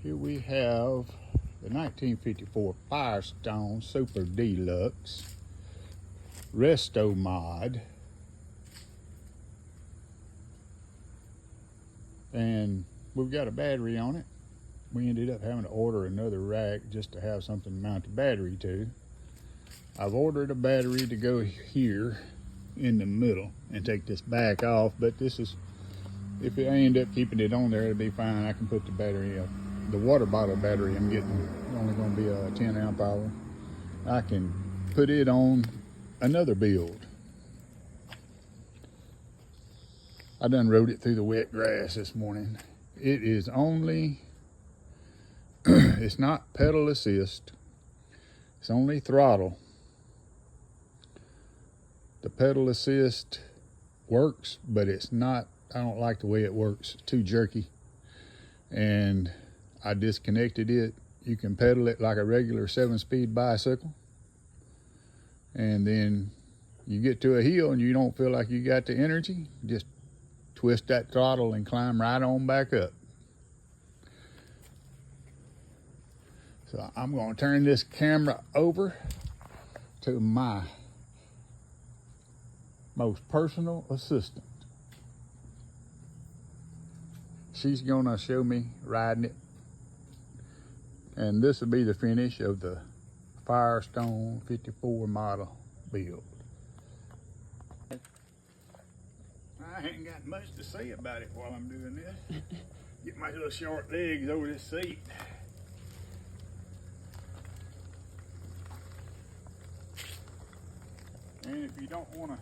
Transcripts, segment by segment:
Here we have the 1954 Firestone Super Deluxe Resto Mod. And we've got a battery on it. We ended up having to order another rack just to have something to mount the battery to. I've ordered a battery to go here in the middle and take this back off, but this is, if I end up keeping it on there, it'll be fine. I can put the battery up. The water bottle battery I'm getting only going to be a 10 amp hour. I can put it on another build. I done rode it through the wet grass this morning. It is only, it's not pedal assist. It's only throttle. The pedal assist works, but it's not, I don't like the way it works. It's too jerky. And I disconnected it. You can pedal it like a regular 7-speed bicycle. And then you get to a hill and you don't feel like you got the energy, just twist that throttle and climb right on back up. So I'm going to turn this camera over to my most personal assistant. She's going to show me riding it. And this will be the finish of the Firestone 54 model build. I ain't got much to say about it while I'm doing this. Get my little short legs over this seat. And if you don't want to,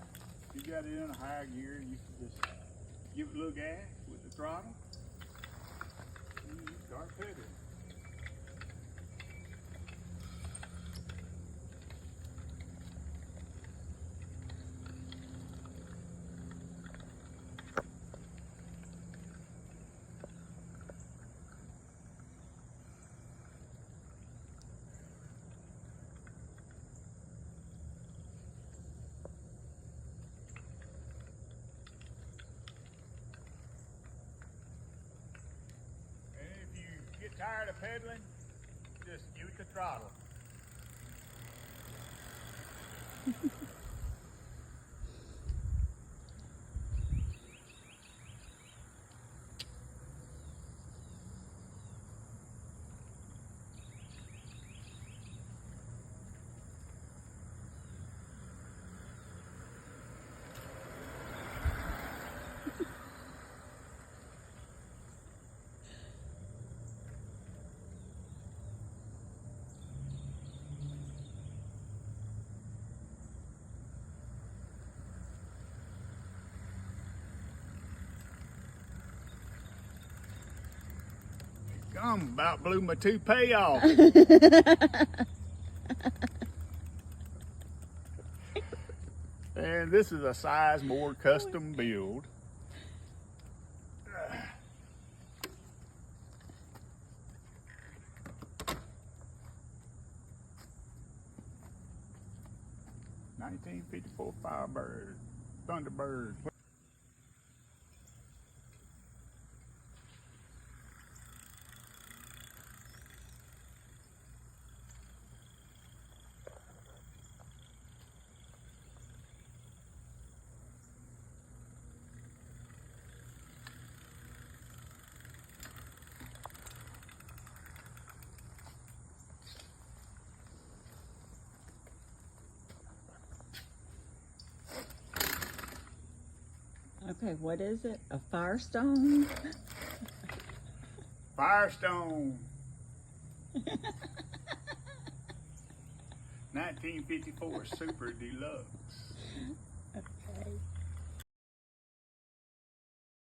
if you got it in a high gear, you can just give it a little gas with the throttle and you start pedaling. Get tired of pedaling, just use the throttle. About blew my toupee off. And this is a Sizemore custom build. '54 Firebird, Thunderbird. Okay, what is it? A Firestone? Firestone. 1954 Super Deluxe.